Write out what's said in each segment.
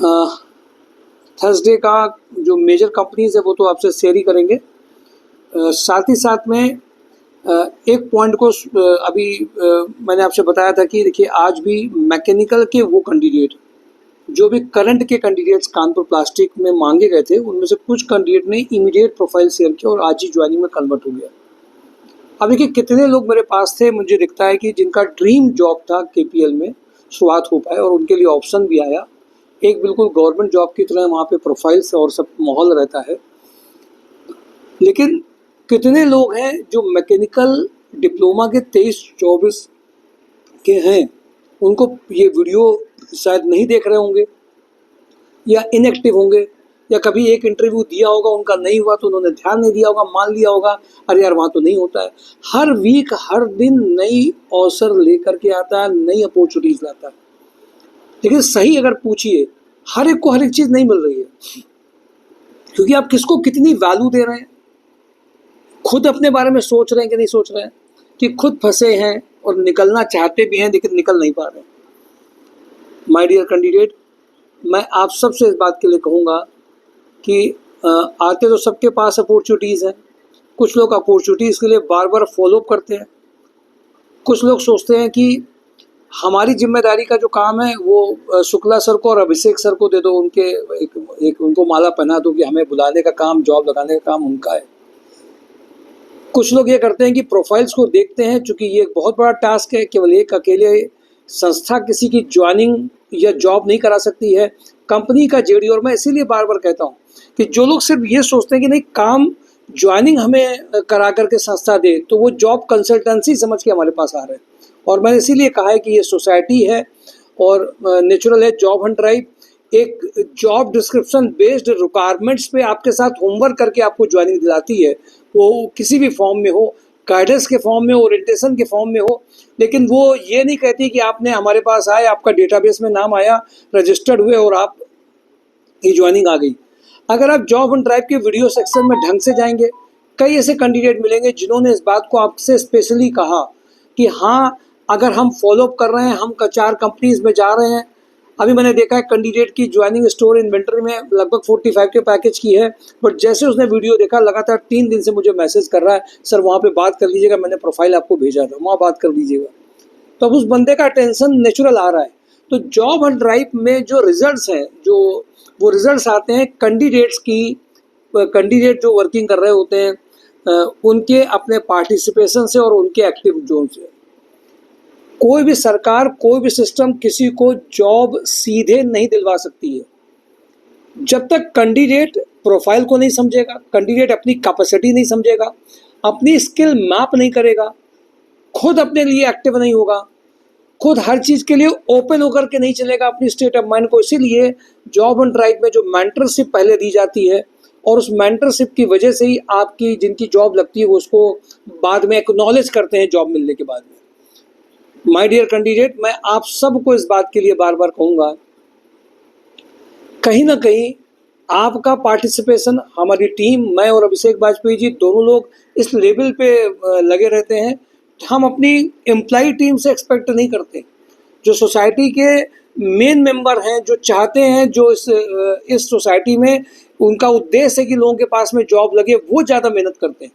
Thursday का जो major companies है वो तो आपसे शेयर ही करेंगे। साथ ही साथ में एक पॉइंट को अभी मैंने आपसे बताया था कि देखिए आज भी मैकेनिकल के वो कैंडिडेट जो भी करंट के कैंडिडेट्स कानपुर प्लास्टिक में मांगे गए थे, उनमें से कुछ कैंडिडेट ने इमीडिएट प्रोफाइल शेयर किया और आज ही ज्वाइनिंग में कन्वर्ट हो गया। अब देखिए कितने लोग मेरे पास थे, मुझे दिखता है कि जिनका ड्रीम जॉब था केपीएल में शुरुआत हो पाए और उनके लिए ऑप्शन भी आया। एक बिल्कुल गवर्नमेंट जॉब की तरह वहाँ पे प्रोफाइल्स और सब माहौल रहता है। लेकिन कितने लोग हैं जो मैकेनिकल डिप्लोमा के 23-24 के हैं, उनको ये वीडियो शायद नहीं देख रहे होंगे या इनएक्टिव होंगे या कभी एक इंटरव्यू दिया होगा, उनका नहीं हुआ तो उन्होंने ध्यान नहीं दिया होगा, मान लिया होगा अरे यार वहाँ तो नहीं होता है। हर वीक हर दिन नई अवसर लेकर के आता है, नई अपॉर्चुनिटीज लाता है। लेकिन सही अगर पूछिए, हर एक को हर एक चीज़ नहीं मिल रही है, क्योंकि आप किसको कितनी वैल्यू दे रहे हैं, खुद अपने बारे में सोच रहे हैं कि नहीं सोच रहे हैं, कि खुद फंसे हैं और निकलना चाहते भी हैं लेकिन निकल नहीं पा रहे। माय डियर कैंडिडेट, मैं आप सबसे इस बात के लिए कहूँगा कि आते तो सबके पास अपॉर्चुनिटीज़ हैं। कुछ लोग अपॉर्चुनिटीज़ के लिए बार बार फॉलोअप करते हैं। कुछ लोग सोचते हैं कि हमारी जिम्मेदारी का जो काम है वो शुक्ला सर को और अभिषेक सर को दे दो, उनके एक उनको माला पहना दो कि हमें बुलाने का काम, जॉब लगाने का काम उनका है। कुछ लोग ये करते हैं कि प्रोफाइल्स को देखते हैं, चूँकि ये एक बहुत बड़ा टास्क है, केवल एक अकेले संस्था किसी की ज्वाइनिंग या जॉब नहीं करा सकती है, कंपनी का जेडी। और मैं इसीलिए बार बार कहता हूँ कि जो लोग सिर्फ ये सोचते हैं कि नहीं काम ज्वाइनिंग हमें करा करके संस्था दे, तो वो जॉब कंसल्टेंसी समझ के हमारे पास आ रहे हैं। और मैंने इसीलिए कहा है कि ये सोसाइटी है और नेचुरल है जॉब हंट ड्राइव एक जॉब डिस्क्रिप्शन बेस्ड रिक्वायरमेंट्स पे आपके साथ होमवर्क करके आपको ज्वाइनिंग दिलाती है, वो किसी भी फॉर्म में हो, गाइडेंस के फॉर्म में हो, ओरिएंटेशन के फॉर्म में हो। लेकिन वो ये नहीं कहती कि आपने हमारे पास आए, आपका डेटाबेस में नाम आया, रजिस्टर्ड हुए और आप ये ज्वाइनिंग आ गई। अगर आप जॉब ऑन ड्राइव के वीडियो सेक्शन में ढंग से जाएंगे, कई ऐसे कैंडिडेट मिलेंगे जिन्होंने इस बात को आपसे स्पेशली कहा कि हाँ अगर हम फॉलोअप कर रहे हैं, हम 4 कंपनीज में जा रहे हैं। अभी मैंने देखा है कैंडिडेट की ज्वाइनिंग स्टोर इन्वेंटरी में लगभग 45 के पैकेज की है, बट जैसे उसने वीडियो देखा लगातार 3 दिन से मुझे मैसेज कर रहा है, सर वहाँ पे बात कर लीजिएगा, मैंने प्रोफाइल आपको भेजा था, वहाँ बात कर लीजिएगा। तो अब उस बंदे का टेंशन नेचुरल आ रहा है। तो जॉब ऑन ड्राइव में जो रिजल्ट्स हैं, जो वो रिजल्ट्स आते हैं कैंडिडेट जो वर्किंग कर रहे होते हैं उनके अपने पार्टिसिपेशन से और उनके एक्टिव जोन से। कोई भी सरकार, कोई भी सिस्टम किसी को जॉब सीधे नहीं दिलवा सकती है। जब तक कैंडिडेट प्रोफाइल को नहीं समझेगा, कैंडिडेट अपनी कैपेसिटी नहीं समझेगा, अपनी स्किल मैप नहीं करेगा, खुद अपने लिए एक्टिव नहीं होगा, खुद हर चीज़ के लिए ओपन होकर के नहीं चलेगा अपनी स्टेट ऑफ माइंड को। इसीलिए जॉब ऑन ड्राइव में जो मेंटरशिप पहले दी जाती है और उस मेंटरशिप की वजह से ही आपकी जिनकी जॉब लगती है वो उसको बाद में एक्नॉलेज करते हैं जॉब मिलने के बाद में। माय डियर कैंडिडेट, मैं आप सबको इस बात के लिए बार बार कहूँगा, कहीं ना कहीं आपका पार्टिसिपेशन, हमारी टीम, मैं और अभिषेक वाजपेयी जी दोनों लोग इस लेवल पे लगे रहते हैं। हम अपनी एम्प्लॉय टीम से एक्सपेक्ट नहीं करते। जो सोसाइटी के मेन मेंबर हैं, जो चाहते हैं, जो इस सोसाइटी में उनका उद्देश्य है कि लोगों के पास में जॉब लगे, वो ज़्यादा मेहनत करते हैं।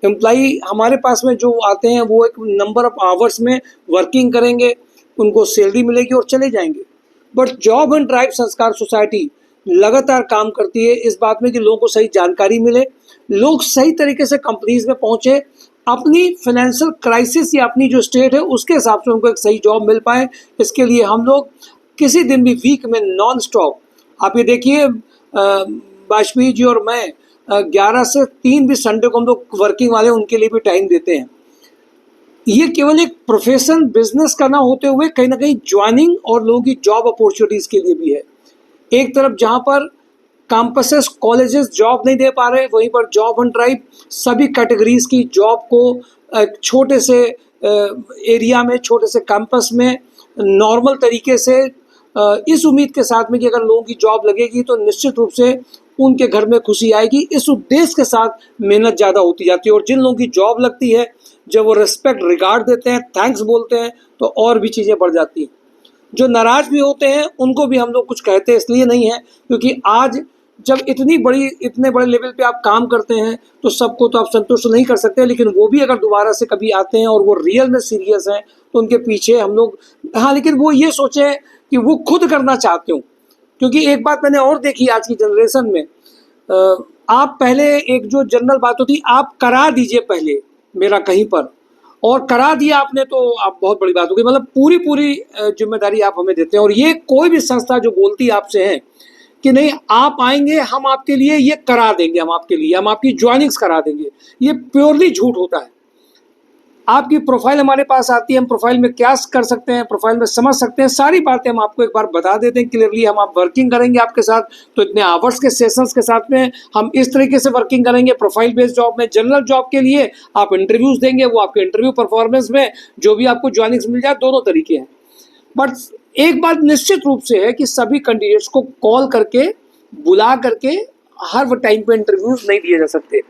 एम्प्लॉई हमारे पास में जो आते हैं वो एक नंबर ऑफ आवर्स में वर्किंग करेंगे, उनको सैलरी मिलेगी और चले जाएंगे। बट जॉब एंड ड्राइव संस्कार सोसाइटी लगातार काम करती है इस बात में कि लोगों को सही जानकारी मिले, लोग सही तरीके से कंपनीज में पहुंचे, अपनी फाइनेंशियल क्राइसिस या अपनी जो स्टेट है उसके हिसाब से उनको एक सही जॉब मिल पाए। इसके लिए हम लोग किसी दिन भी वीक में नॉन स्टॉप, आप ये देखिए वाजपेयी जी और मैं 11 से 3 भी संडे को हम लोग वर्किंग वाले उनके लिए भी टाइम देते हैं। ये केवल एक प्रोफेशन बिजनेस का ना होते हुए कहीं ना कहीं ज्वाइनिंग और लोगों की जॉब अपॉर्चुनिटीज़ के लिए भी है। एक तरफ जहाँ पर कैंपसेस, कॉलेजेस जॉब नहीं दे पा रहे, वहीं पर जॉब ऑन ड्राइव सभी कैटेगरीज की जॉब को छोटे से एरिया में, छोटे से कैंपस में नॉर्मल तरीके से इस उम्मीद के साथ में कि अगर लोगों की जॉब लगेगी तो निश्चित रूप से उनके घर में खुशी आएगी, इस उद्देश्य के साथ मेहनत ज़्यादा होती जाती है। और जिन लोगों की जॉब लगती है, जब वो रिस्पेक्ट, रिगार्ड देते हैं, थैंक्स बोलते हैं, तो और भी चीज़ें बढ़ जाती हैं। जो नाराज़ भी होते हैं उनको भी हम लोग कुछ कहते इसलिए नहीं है क्योंकि आज जब इतने बड़े लेवल पे आप काम करते हैं तो सबको तो आप संतुष्ट नहीं कर सकते, लेकिन वो भी अगर दोबारा से कभी आते हैं और वो रियल में सीरियस हैं तो उनके पीछे हम लोग, हाँ, लेकिन वो ये सोचें कि वो खुद करना चाहते हो। क्योंकि एक बात मैंने और देखी आज की जनरेशन में, आप पहले एक जो जनरल बात होती, आप करा दीजिए पहले मेरा कहीं पर, और करा दिया आपने तो आप बहुत बड़ी बात हो गई, मतलब पूरी जिम्मेदारी आप हमें देते हैं। और ये कोई भी संस्था जो बोलती आपसे है कि नहीं आप आएंगे हम आपके लिए ये करा देंगे, हम आपके लिए हम आपकी ज्वाइनिंग्स करा देंगे, ये प्योरली झूठ होता है। आपकी प्रोफाइल हमारे पास आती है, हम प्रोफाइल में क्या कर सकते हैं, प्रोफाइल में समझ सकते हैं, सारी बातें हम आपको एक बार बता देते हैं क्लियरली। हम आप वर्किंग करेंगे आपके साथ तो इतने आवर्स के सेशंस के साथ में हम इस तरीके से वर्किंग करेंगे। प्रोफाइल बेस्ड जॉब में, जनरल जॉब के लिए आप इंटरव्यूज देंगे, वो आपके इंटरव्यू परफॉर्मेंस में जो भी आपको ज्वाइनिंग्स मिल जाए, दोनों तरीके हैं। बट एक बात निश्चित रूप से है कि सभी कैंडिडेट्स को कॉल करके बुला करके हर टाइम पे इंटरव्यूज नहीं दिए जा सकते।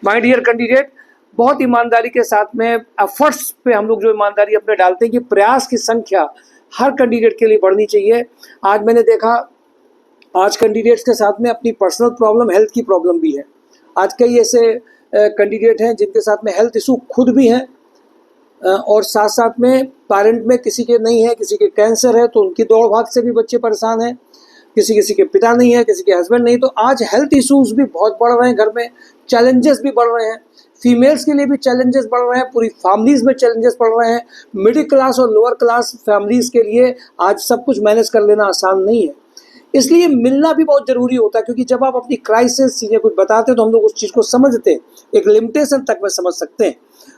माय डियर कैंडिडेट, बहुत ईमानदारी के साथ में एफर्ट्स पे हम लोग जो ईमानदारी अपने डालते हैं कि प्रयास की संख्या हर कैंडिडेट के लिए बढ़नी चाहिए। आज मैंने देखा आज कैंडिडेट्स के साथ में अपनी पर्सनल प्रॉब्लम, हेल्थ की प्रॉब्लम भी है। आज कई ऐसे कैंडिडेट हैं जिनके साथ में हेल्थ इशू खुद भी हैं और साथ साथ में पेरेंट में किसी के नहीं है, किसी के कैंसर है तो उनकी दौड़ भाग से भी बच्चे परेशान हैं, किसी के पिता नहीं है, किसी के हस्बैंड नहीं। तो आज हेल्थ इश्यूज भी बहुत बढ़ रहे हैं, घर में चैलेंजेस भी बढ़ रहे हैं, फीमेल्स के लिए भी चैलेंजेस बढ़ रहे हैं, पूरी फैमिलीज में चैलेंजेस बढ़ रहे हैं। मिडिल क्लास और लोअर क्लास फैमिलीज के लिए आज सब कुछ मैनेज कर लेना आसान नहीं है, इसलिए मिलना भी बहुत ज़रूरी होता है। क्योंकि जब आप अपनी क्राइसिस चीज़ें कुछ बताते हैं तो हम लोग उस चीज़ को समझते हैं, एक लिमिटेशन तक में समझ सकते हैं,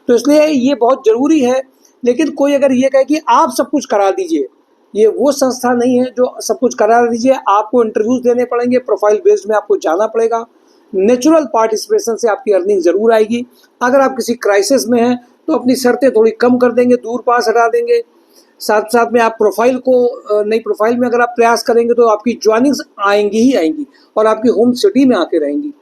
तो इसलिए ये बहुत ज़रूरी है। लेकिन कोई अगर ये कहे कि आप सब कुछ करा दीजिए, ये वो संस्था नहीं है जो सब कुछ करा दीजिए। आपको इंटरव्यूज देने पड़ेंगे, प्रोफाइल बेस्ड में आपको जाना पड़ेगा, नेचुरल पार्टिसिपेशन से आपकी अर्निंग ज़रूर आएगी। अगर आप किसी क्राइसिस में हैं तो अपनी शर्तें थोड़ी कम कर देंगे, दूर पास हटा देंगे, साथ साथ में आप प्रोफाइल को नई प्रोफाइल में अगर आप प्रयास करेंगे तो आपकी ज्वाइनिंग्स आएंगी ही आएंगी और आपकी होम सिटी में आके रहेंगी।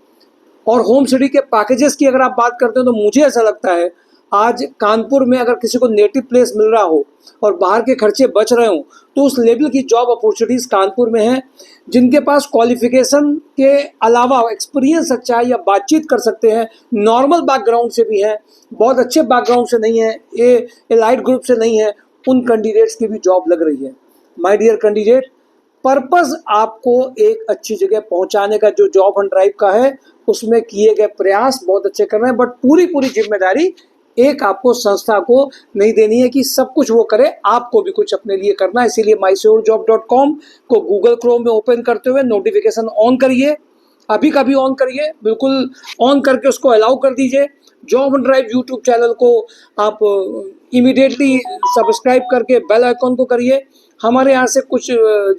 और होम सिटी के पैकेजेस की अगर आप बात करते हो तो मुझे ऐसा लगता है आज कानपुर में अगर किसी को नेटिव प्लेस मिल रहा हो और बाहर के खर्चे बच रहे हों तो उस लेवल की जॉब अपॉर्चुनिटीज़ कानपुर में हैं। जिनके पास क्वालिफिकेशन के अलावा एक्सपीरियंस अच्छा है या बातचीत कर सकते हैं, नॉर्मल बैकग्राउंड से भी हैं, बहुत अच्छे बैकग्राउंड से नहीं है, एलाइड ग्रुप से नहीं है, उन कैंडिडेट्स की भी जॉब लग रही है। माय डियर कैंडिडेट, पर्पस आपको एक अच्छी जगह पहुंचाने का जो जॉब ऑन ड्राइव का है उसमें किए गए प्रयास बहुत अच्छे कर रहे हैं, बट पूरी जिम्मेदारी एक आपको संस्था को नहीं देनी है कि सब कुछ वो करे, आपको भी कुछ अपने लिए करना है। इसीलिए mysurejob.com को गूगल क्रोम में ओपन करते हुए नोटिफिकेशन ऑन करिए, अभी का भी ऑन करिए, बिल्कुल ऑन करके उसको अलाउ कर दीजिए। Job on drive YouTube channel को आप इमीडिएटली सब्सक्राइब करके बेल आइकॉन को करिए। हमारे यहाँ से कुछ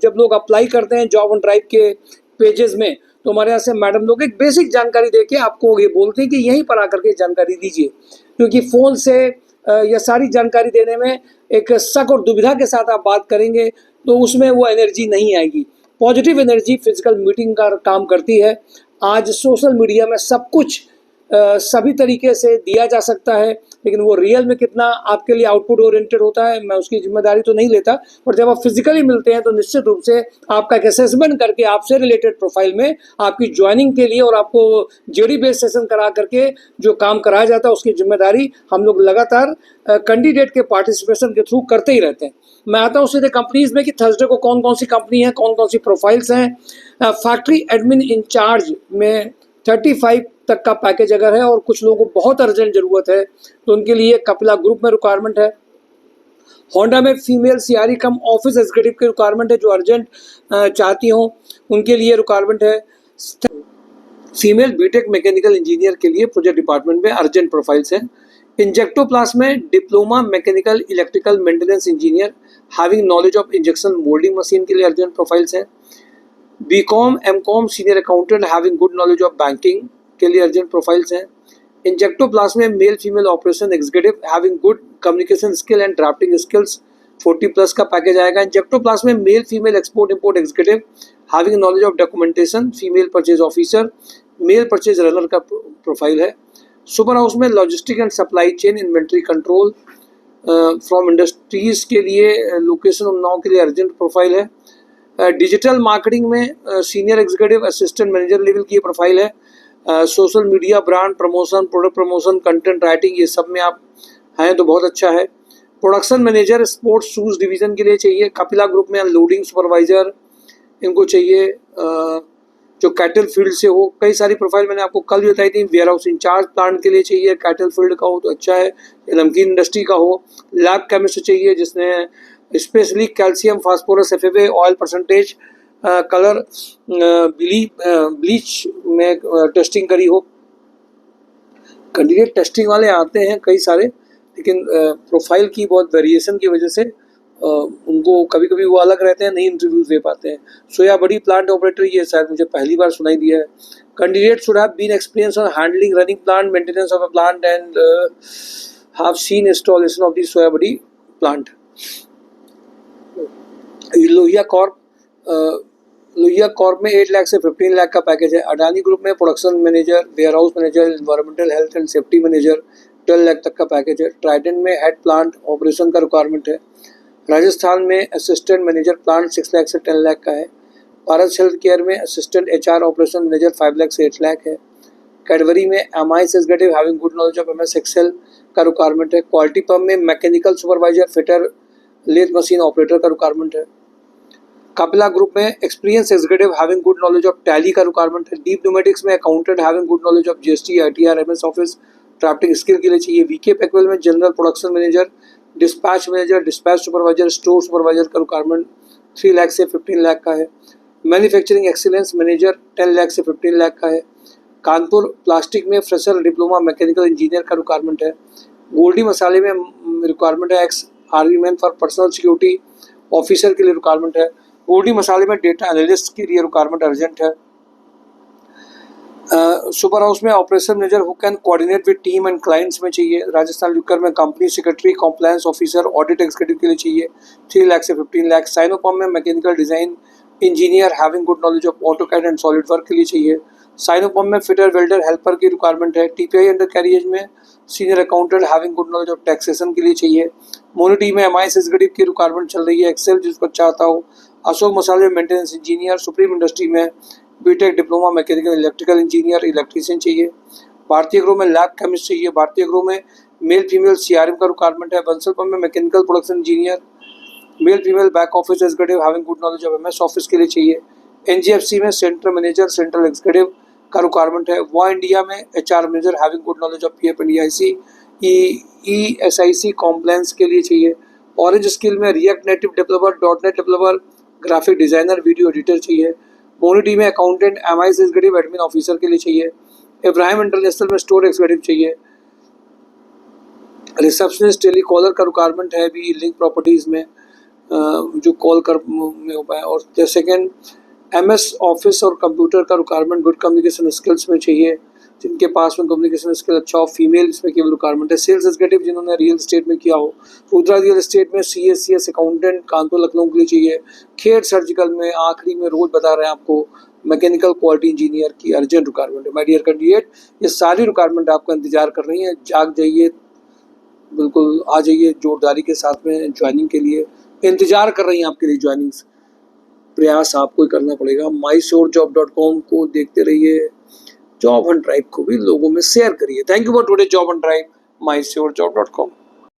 जब लोग अप्लाई करते हैं जॉब ऑन ड्राइव के पेजेस में तो हमारे यहाँ से मैडम लोग एक बेसिक जानकारी देके आपको ये बोलते हैं कि यहीं पर आकर के जानकारी दीजिए, क्योंकि फ़ोन से यह सारी जानकारी देने में एक शक और दुविधा के साथ आप बात करेंगे तो उसमें वो एनर्जी नहीं आएगी। पॉजिटिव एनर्जी फिजिकल मीटिंग का काम करती है। आज सोशल मीडिया में सब कुछ सभी तरीके से दिया जा सकता है, लेकिन वो रियल में कितना आपके लिए आउटपुट ओरिएंटेड होता है मैं उसकी जिम्मेदारी तो नहीं लेता। और जब आप फिजिकली मिलते हैं तो निश्चित रूप से आपका एक असेसमेंट करके आपसे रिलेटेड प्रोफाइल में आपकी ज्वाइनिंग के लिए और आपको जेडी बेस्ड सेशन करा करके जो काम कराया जाता है उसकी जिम्मेदारी हम लोग लगातार कैंडिडेट के पार्टिसिपेशन के थ्रू करते ही रहते हैं। मैं आता हूँ सीधे कंपनीज में कि थर्सडे को कौन कौन सी कंपनी है, कौन कौन सी प्रोफाइल्स हैं। फैक्ट्री एडमिन इंचार्ज में 35 तक का पैकेज अगर है और कुछ लोगों को बहुत अर्जेंट ज़रूरत है तो उनके लिए कपिला ग्रुप में रिक्वायरमेंट है। होंडा में फीमेल सीआरई कम ऑफिस एग्जीक्यूटिव की रिक्वायरमेंट है, जो अर्जेंट चाहती हों उनके लिए रिक्वायरमेंट है। फीमेल बीटेक मैकेनिकल इंजीनियर के लिए प्रोजेक्ट डिपार्टमेंट में अर्जेंट प्रोफाइल्स हैं। इंजेक्टोप्लास्ट में diploma mechanical electrical maintenance engineer having knowledge of injection moulding machine के लिए अर्जेंट प्रोफाइल्स हैं। BCom MCom senior accountant having good knowledge of banking के लिए अर्जेंट प्रोफाइल्स हैं। इंजेक्टोप्लास्ट में male female operation executive having good communication skill and drafting skills 40+ का package आएगा। Injectoplast में male female export import executive having knowledge of documentation female purchase officer male purchase runner का profile है। Super house में logistic and supply chain inventory control from industries के लिए location Unnao के लिए अर्जेंट प्रोफाइल है। डिजिटल मार्केटिंग में senior executive assistant manager level की प्रोफाइल है। Social media, brand promotion, product promotion, content writing, ये सब में आप हैं तो बहुत अच्छा है। Production manager sports shoes division के लिए चाहिए। कपिला ग्रुप में लोडिंग सुपरवाइज़र इनको चाहिए जो कैटल फील्ड से हो। कई सारी प्रोफाइल मैंने आपको कल भी बताई थी। वेयर हाउस इंचार्ज प्लांट के लिए चाहिए, कैटल फील्ड का हो तो अच्छा है, नमकीन इंडस्ट्री का हो। लैब केमिस्ट चाहिए जिसने specially calcium, phosphorus, FFA, oil percentage, colour, bleach में टेस्टिंग करी हो। कैंडिडेट टेस्टिंग वाले आते हैं कई सारे, लेकिन प्रोफाइल की बहुत वेरिएशन की वजह से उनको कभी कभी वो अलग रहते हैं, नहीं इंटरव्यूज दे पाते हैं। सोया बड़ी प्लांट ऑपरेटर, ये शायद मुझे पहली बार सुनाई दिया है। Candidate should have been experience on handling running plant, maintenance of a plant and have seen installation of the soya बड़ी प्लांट। लोहिया कॉर्प में 8 लाख से 15 लाख का पैकेज है। अडानी ग्रुप में production manager, warehouse manager, environmental health and safety manager 12 lakh तक का package है। Trident में हेड प्लांट ऑपरेशन का रिक्वायरमेंट है। राजस्थान में असिस्टेंट मैनेजर प्लांट 6 लाख से 10 लाख का है। भारत हेल्थ केयर में assistant HR operation manager 5 lakh से 8 लाख है। कैडबरी में MIS executive having good knowledge of MS Excel का रिक्वायरमेंट है। क्वालिटी पम्प में mechanical supervisor, fitter, lathe machine operator का रिक्वायरमेंट है। कपिला ग्रुप में experience executive having good knowledge of Tally का रिक्वायरमेंट है। डीप न्यूमेटिक्स में accountant having good knowledge of GST, ITR, MS office, drafting skill के लिए चाहिए। VK पैकवेल में general production manager, dispatch manager, dispatch supervisor, store supervisor का requirement 3 lakh से 15 लाख का है। मैन्युफैक्चरिंग एक्सीलेंस मैनेजर 10 लाख से 15 लाख का है। कानपुर प्लास्टिक में फ्रेशर डिप्लोमा मैकेनिकल इंजीनियर का रिक्वायरमेंट है। गोल्डी मसाले में रिक्वायरमेंट है ex army man for personal security officer के लिए रिक्वायरमेंट है। गोल्डी मसाले में डेटा एनालिस्ट के लिए रिक्वायरमेंट अर्जेंट है। सुपर हाउस में operation manager who can coordinate with team and clients में चाहिए। राजस्थान लिक्कर में company secretary, compliance officer, audit executive के लिए चाहिए 3 लाख से 15 लाख। साइनोपॉम में mechanical design engineer having good knowledge of AutoCAD and solid work के लिए चाहिए। साइनोपॉम में फिटर, वेल्डर, हेल्पर की रिक्वायरमेंट है। TPI अंडर कैरियज में senior accountant having good knowledge of taxation के लिए चाहिए। मोनिटी में MIS एग्जीक्यूटिव की रिक्वायरमेंट चल रही है, एक्सेल जिसको चाहता हो। अशोक मसाले में मेंटेनेंस इंजीनियर। सुप्रीम इंडस्ट्री में BTech diploma mechanical electrical engineer, electrician चाहिए। भारतीय ग्रो में लैब केमिस्ट चाहिए। भारतीय ग्रो में मेल फीमेल CRM का रिक्वायरमेंट है। बंसल पंप में mechanical production engineer, male female back office executive having good knowledge of MS office के लिए चाहिए। NGFC में सेंटर मैनेजर, सेंट्रल एग्जीक्यूटिव का रिक्वायरमेंट है। वॉ इंडिया में HR manager having good knowledge of PF and EIC, ESIC compliance के लिए चाहिए। ऑरेंज स्किल में react native developer, .NET developer, graphic designer, video editor चाहिए। मोनिटी में accountant, MIS executive, admin officer के लिए चाहिए। इब्राहिम इंटरनेशनल में स्टोर एग्जीक्यूटिव चाहिए। रिसेप्शनिस्ट, टेलीकॉलर का रिक्वायरमेंट है भी लिंक प्रॉपर्टीज़ में, जो कॉल कर में हो पाए। और सेकेंड MS ऑफिस और कंप्यूटर का रिक्वायरमेंट गुड कम्युनिकेशन स्किल्स में चाहिए, जिनके पास में कम्युनिकेशन स्किल अच्छा हो। फीमेल इसमें केवल रिक्वायरमेंट है। सेल्स एग्जीक्यूटिव जिन्होंने रियल एस्टेट में किया हो। रुद्रा रियल एस्टेट में CS अकाउंटेंट कानपुर लखनऊ के लिए चाहिए। खेर सर्जिकल में आखिरी में रोज बता रहे हैं आपको मैकेनिकल क्वालिटी इंजीनियर की अर्जेंट रिक्वायरमेंट है। माय डियर कैंडिडेट, ये सारी रिक्वायरमेंट आपका इंतजार कर रही है। जाग जाइए, बिल्कुल आ जाइए जोरदारी के साथ में ज्वाइनिंग के लिए। इंतजार कर रही हैं आपके लिए ज्वाइनिंग्स। प्रयास आपको ही करना पड़ेगा। mysurejob.com को देखते रहिए। जॉब ऑन ड्राइव को भी लोगों में शेयर करिए। Thank you for today job on drive, mysurejob.com।